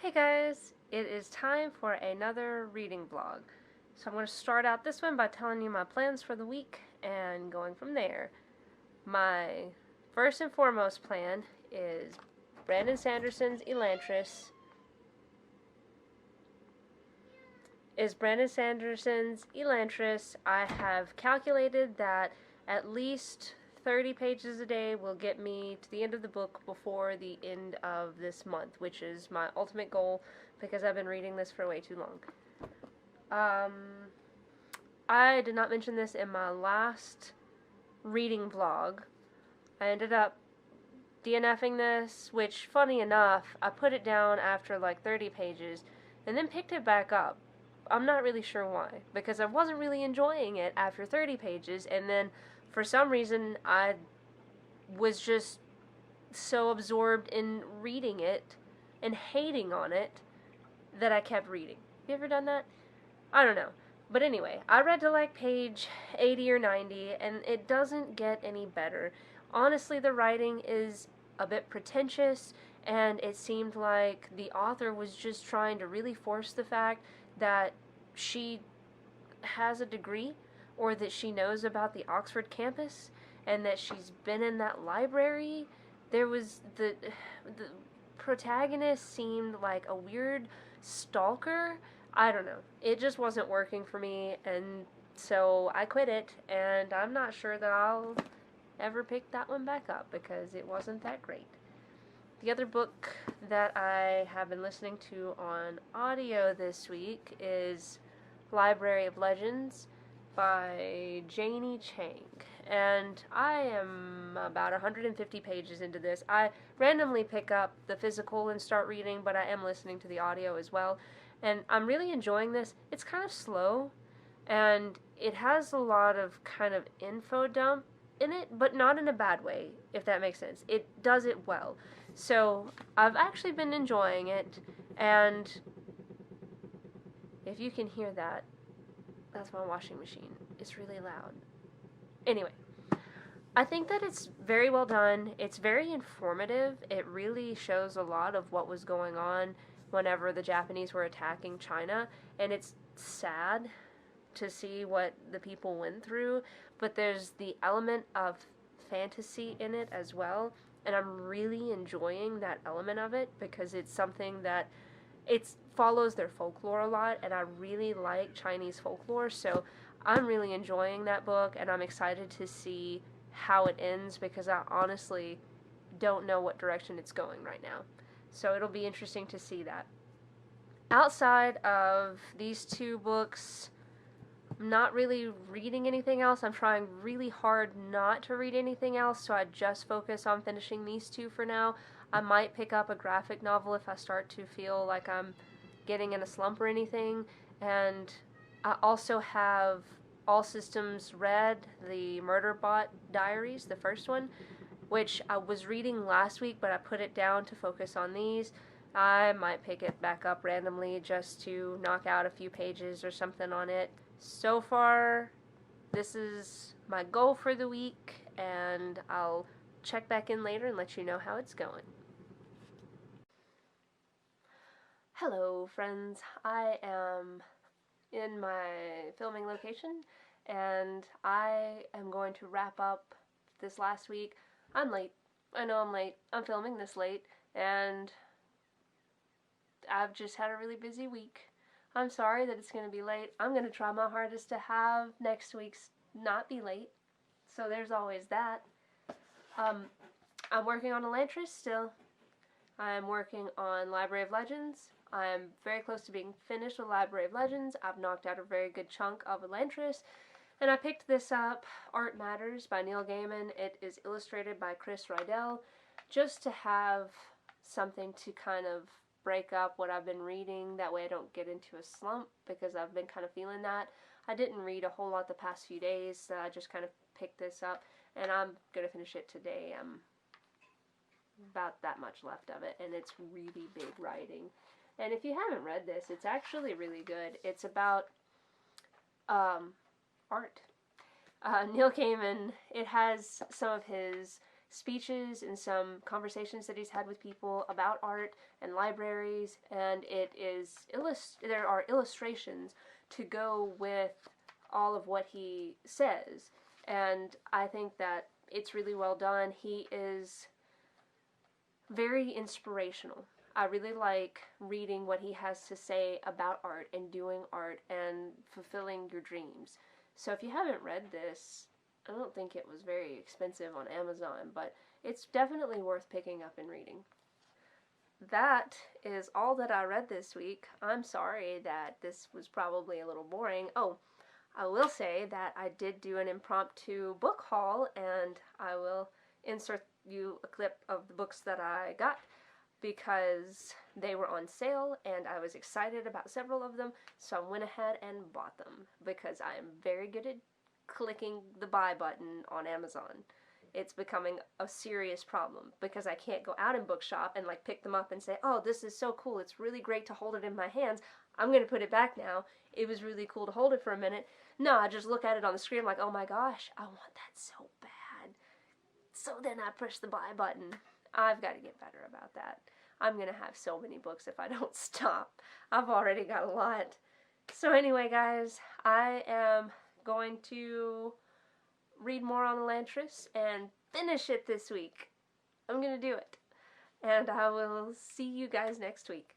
Hey guys, it is time for another reading vlog. So I'm going to start out this one by telling you my plans for the week and going from there. My first and foremost plan is Brandon Sanderson's Elantris. I have calculated that at least 30 pages a day will get me to the end of the book before the end of this month, which is my ultimate goal because I've been reading this for way too long. I did not mention this in my last reading vlog. I ended up DNFing this, which, funny enough, I put it down after like 30 pages and then picked it back up. I'm not really sure why, because I wasn't really enjoying it after 30 pages, and then for some reason I was just so absorbed in reading it and hating on it that I kept reading. You ever done that? I don't know. But anyway, I read to like page 80 or 90, and it doesn't get any better. Honestly, the writing is a bit pretentious, and it seemed like the author was just trying to really force the fact that she has a degree or that she knows about the Oxford campus and that she's been in that library. There was the protagonist seemed like a weird stalker. I don't know. It just wasn't working for me, and so I quit it, and I'm not sure that I'll ever pick that one back up because it wasn't that great. The other book that I have been listening to on audio this week is Library of Legends by Janie Chang. And I am about 150 pages into this. I randomly pick up the physical and start reading, but I am listening to the audio as well. And I'm really enjoying this. It's kind of slow, and it has a lot of kind of info dump in it, but not in a bad way, if that makes sense. It does it well. So I've actually been enjoying it, and if you can hear that, that's my washing machine. It's really loud. Anyway, I think that it's very well done. It's very informative. It really shows a lot of what was going on whenever the Japanese were attacking China, and it's sad to see what the people went through, but there's the element of fantasy in it as well, and I'm really enjoying that element of it because it's something that it follows their folklore a lot, and I really like Chinese folklore, so I'm really enjoying that book, and I'm excited to see how it ends because I honestly don't know what direction it's going right now. So it'll be interesting to see that. Outside of these two books, I'm not really reading anything else. I'm trying really hard not to read anything else, so I just focus on finishing these two for now. I might pick up a graphic novel if I start to feel like I'm getting in a slump or anything. And I also have All Systems Red, the Murderbot Diaries, the first one, which I was reading last week, but I put it down to focus on these. I might pick it back up randomly just to knock out a few pages or something on it. So far, this is my goal for the week, and I'll check back in later and let you know how it's going. Hello, friends. I am in my filming location, and I am going to wrap up this last week. I'm late. I know I'm late. I'm filming this late, and I've just had a really busy week. I'm sorry that it's going to be late. I'm going to try my hardest to have next week's not be late. So there's always that. I'm working on Elantris still. I'm working on Library of Legends. I'm very close to being finished with Library of Legends. I've knocked out a very good chunk of Elantris. And I picked this up, Art Matters by Neil Gaiman. It is illustrated by Chris Rydell, just to have something to kind of break up what I've been reading. That way I don't get into a slump, because I've been kind of feeling that. I didn't read a whole lot the past few days, so I just kind of picked this up, and I'm going to finish it today. About that much left of it, and it's really big writing. And if you haven't read this, it's actually really good. It's about art. Neil Gaiman, it has some of his speeches and some conversations that he's had with people about art and libraries, and there are illustrations to go with all of what he says, and I think that it's really well done. He is very inspirational. I really like reading what he has to say about art and doing art and fulfilling your dreams. So if you haven't read this, I don't think it was very expensive on Amazon, but it's definitely worth picking up and reading. That is all that I read this week. I'm sorry that this was probably a little boring. Oh, I will say that I did do an impromptu book haul, and I will insert you a clip of the books that I got because they were on sale and I was excited about several of them, so I went ahead and bought them because I am very good at clicking the buy button on Amazon. It's becoming a serious problem because I can't go out in bookshop and like pick them up and say, oh, this is so cool, it's really great to hold it in my hands, I'm going to put it back now, it was really cool to hold it for a minute. No, I just look at it on the screen like, oh my gosh, I want that so bad. So then I push the buy button. I've got to get better about that. I'm going to have so many books if I don't stop. I've already got a lot. So anyway, guys, I am going to read more on Elantris and finish it this week. I'm going to do it. And I will see you guys next week.